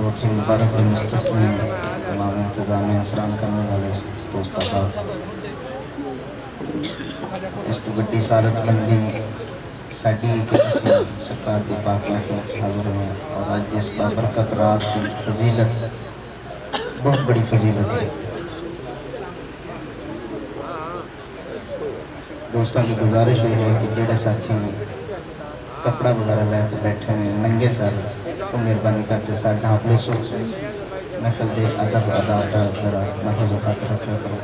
بہت ہی مبارک مستقبل تمام انتظام اسران کرنے والے دوست آباد اس تو بڑی سعادت مندی ساڈی کہ اسی سرکار دی پاک محفل حاضر ہوئے اور آج جس بابرکت رات کی فضیلت بہت بڑی فضیلت ہے دوستان کی گزارش ہوئی ہے کہ جڑے ساتھی کپڑا وغیرہ لے تو بیٹھے ہیں ننگے سر تو مہربانی کرتے ساتھ ڈھانپلے سو محفل دے ادب ادا دا ذرا محفظ و خاطر رکھے کرو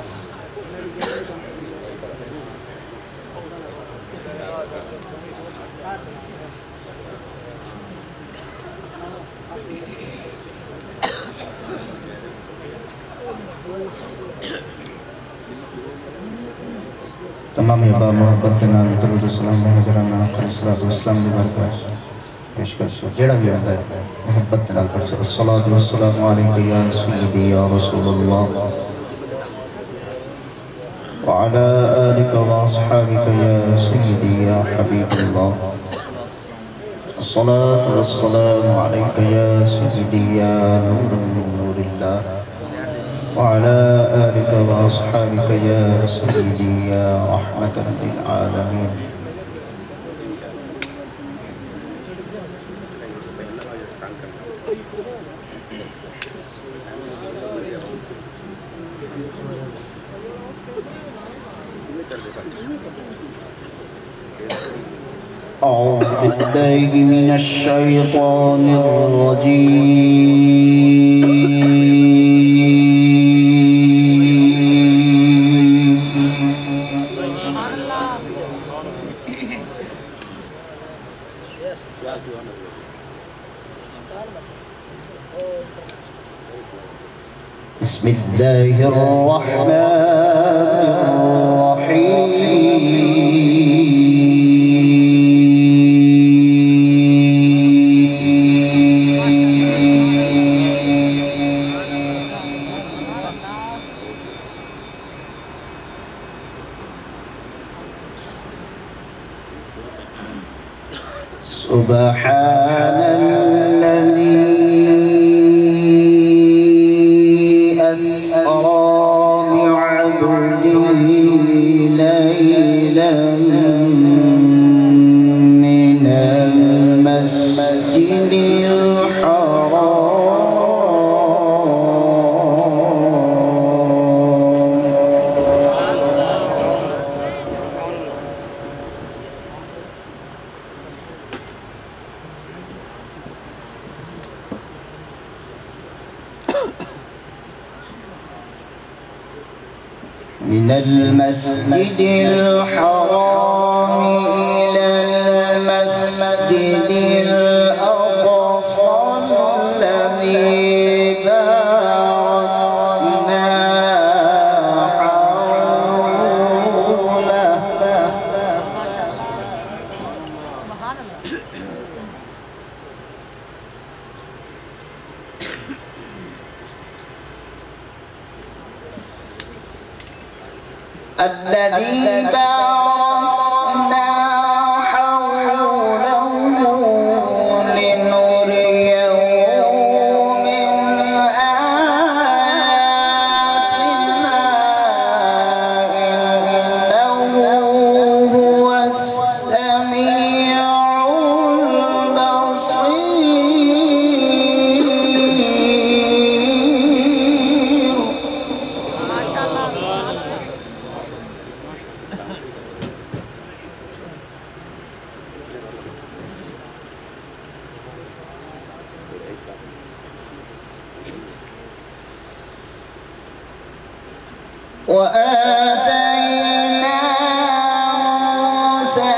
تمام ابا محبت کے نام درود السلام حضران آخر صلی اللہ علیہ وسلم دی برکات پیش کر سو جڑا بھی ہوتا ہے محبت نال کر سو الصلاة والسلام علیکہ یا سیدی یا رسول اللہ وعلى آلك وأصحابك يا سيدي يا حبيب الله الصلاة والسلام عليك يا سيدي يا نور من نور الله وعلى آلك وأصحابك يا سيدي يا رحمة للعالمين أعوذ بالله من الشيطان الرجيم بسم الله الرحمن سبحان الذي أسرى بعبده ليلا من المسجد من المسجد الحرام إلى المسجد الأقصى الذي باركنا حوله الذي باركنا حوله لنريه من آياتنا إنه هو السميع البصير ما شاء الله وآتينا موسى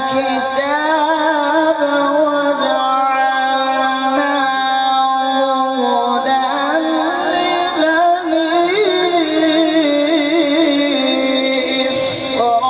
الكتاب وجعلناه هدى لبني إسرائيل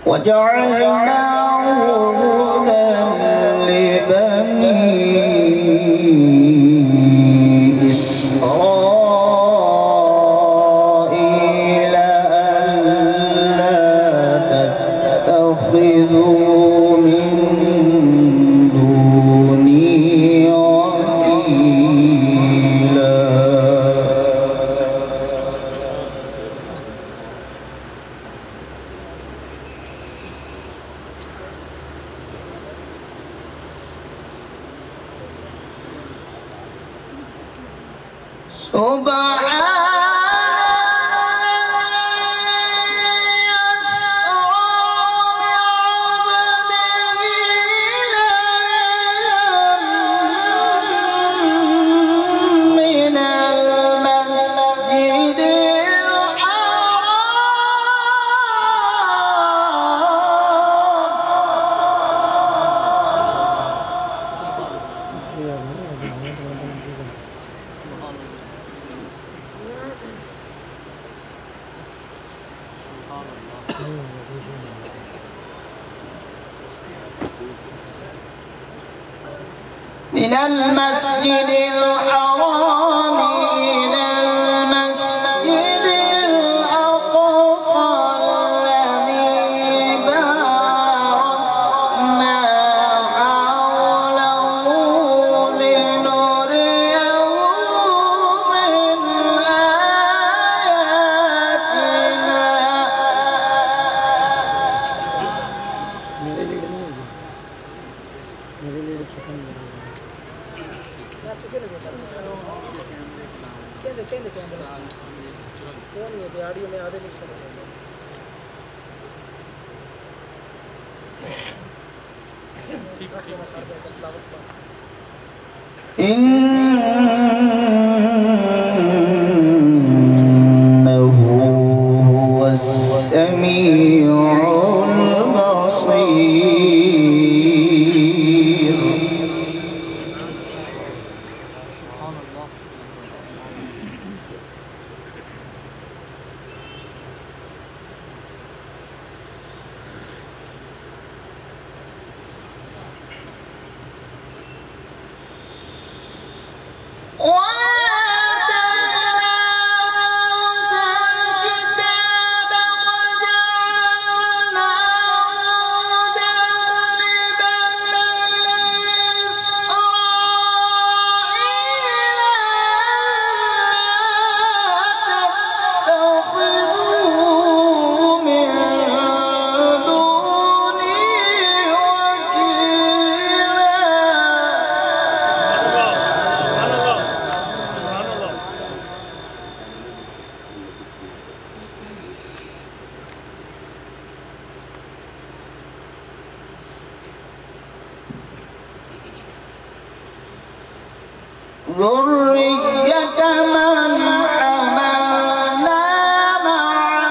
وجعلناه هدى لبني إسرائيل ألا تتخذوا من دوني وكيلا. من المسجد الحرام إلى المسجد الأقصى الذي باركنا حوله لنريه من آياتنا. إنه هو السميع البصير. ذرية من حملنا مع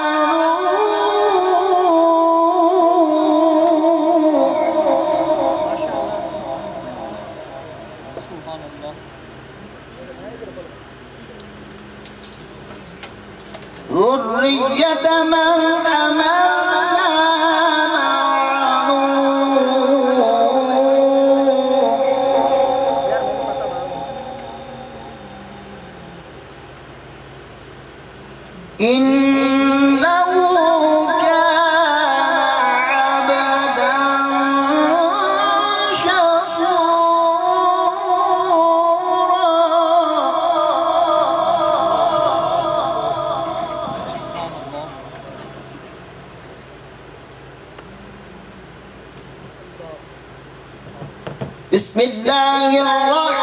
نوح. ذرية من حملنا إنه كان عبدا شكورا. بسم الله الرحمن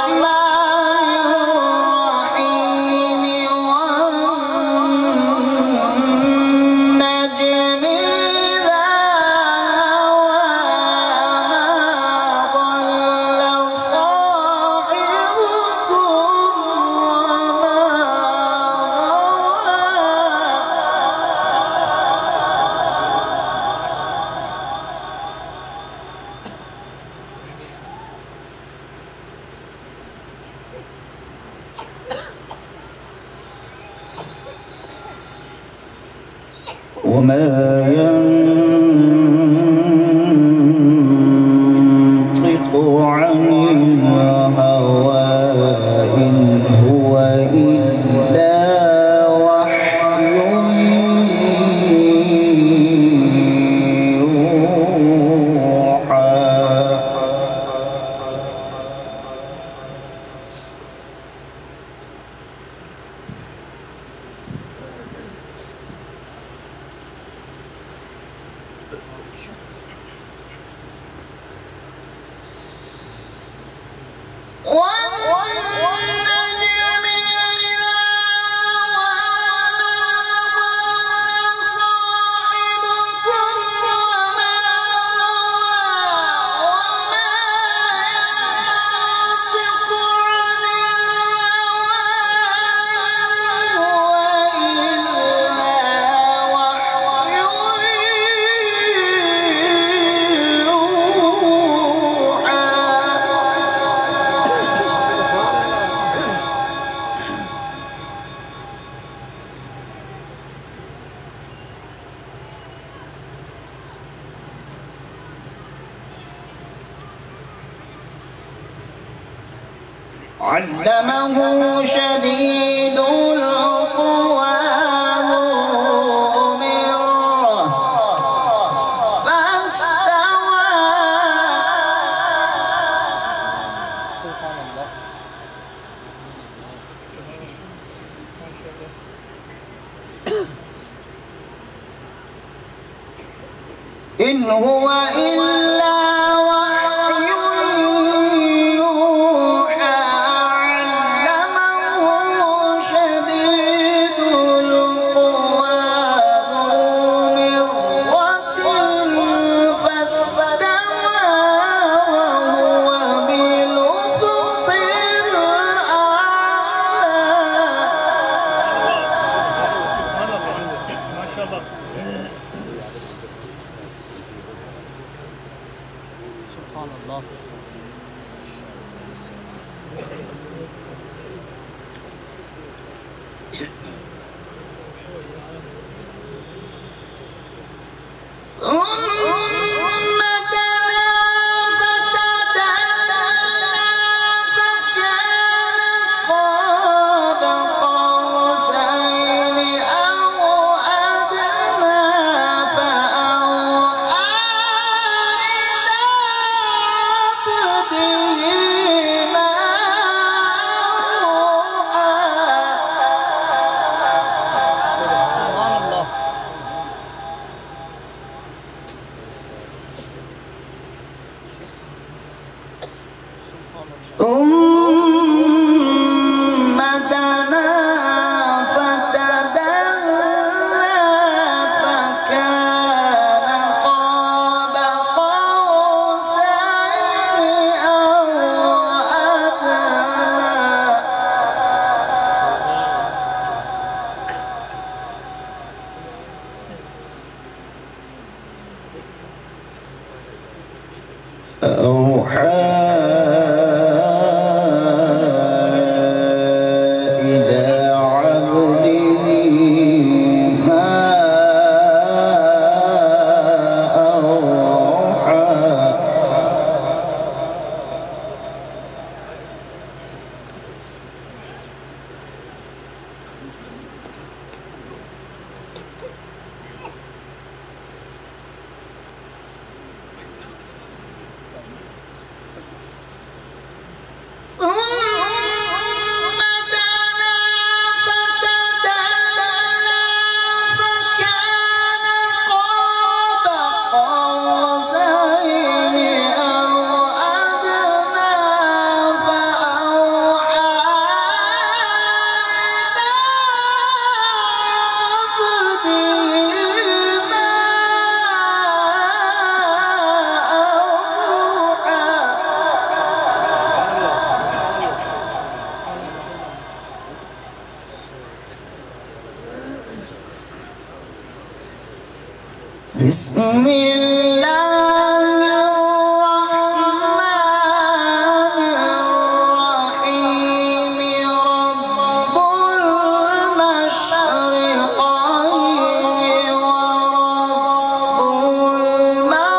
وما علمه شديد القوى ذو مرة فاستوى إن هو إلا بسم الله الرحمن الرحيم رب المشرقين ورب المغربين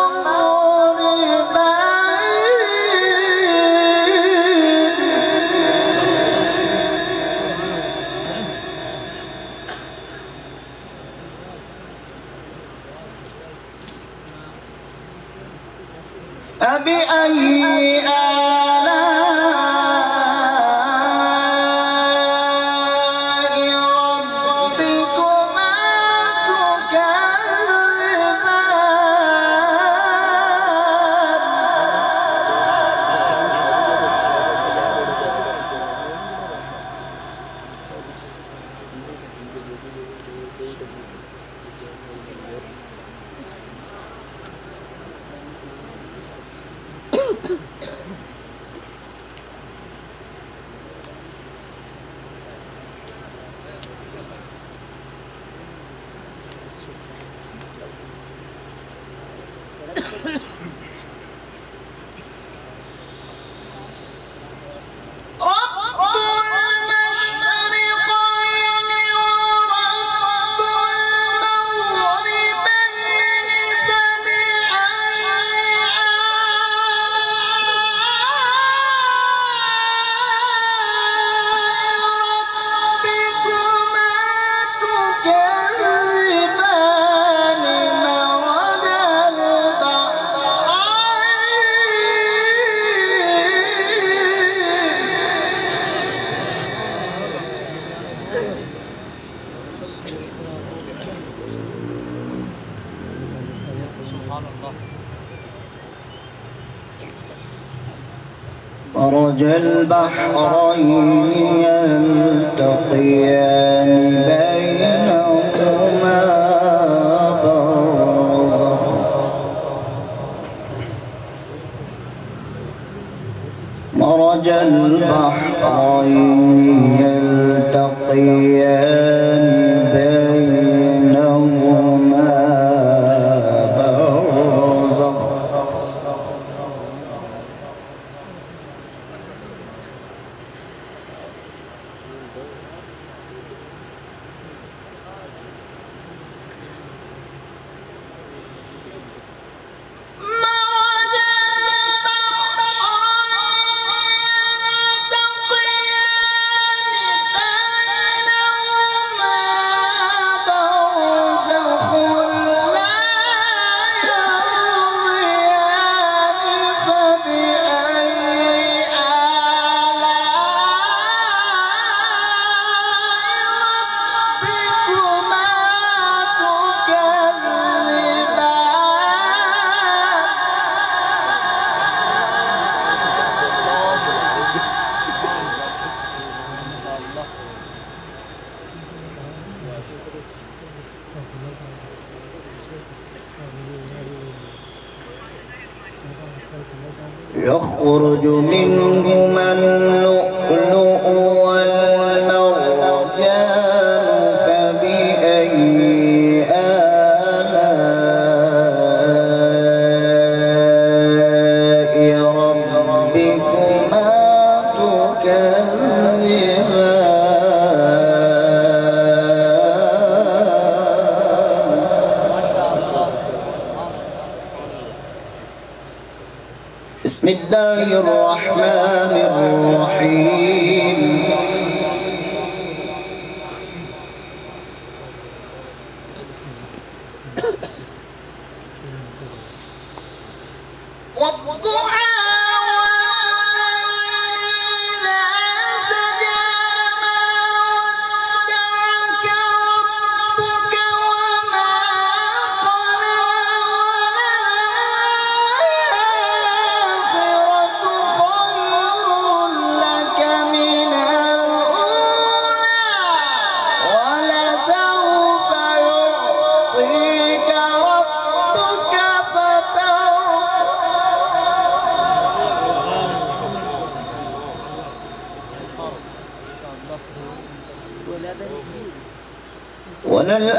مرج البحرين يلتقيان بينهما برزخ مرج البحرين يلتقيان بينهما برزخ يخرج منهما اللؤلؤ والمرجان فبأي آلاء ربكما تكذبان بسم الله الرحمن الرحيم والضحى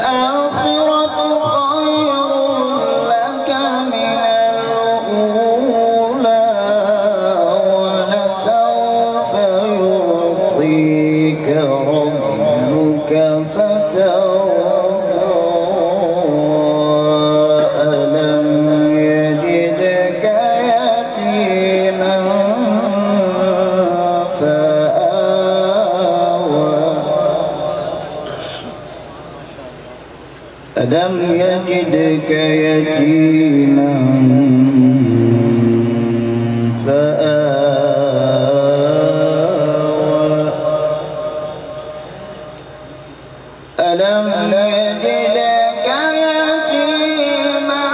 وللآخرة خير لك من الأولى ولسوف يعطيك ربك فترضى ألم يجدك يتيما ألم يجدك يتيما فآوى ألم يجدك يتيما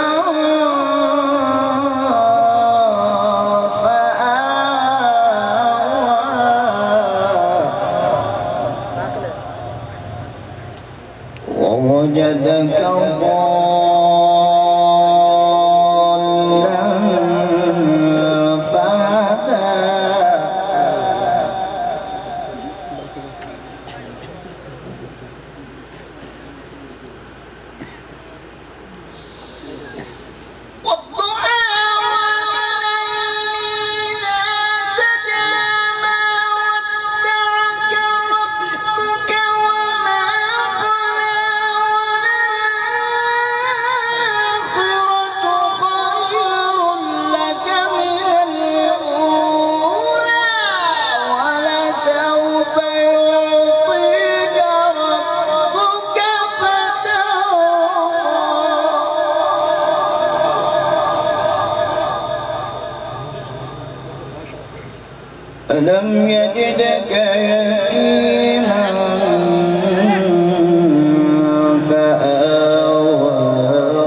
فآوى ووجدك ضالا فهدى والضحى والليل إذا سجى ما ودعك ربك وما قلى ألم يجدك يتيما فآوى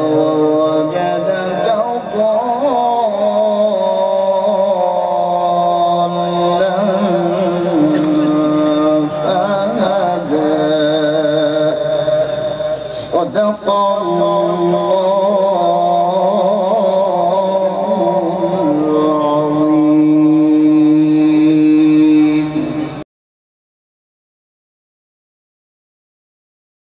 ووجدك ضالا صدق الله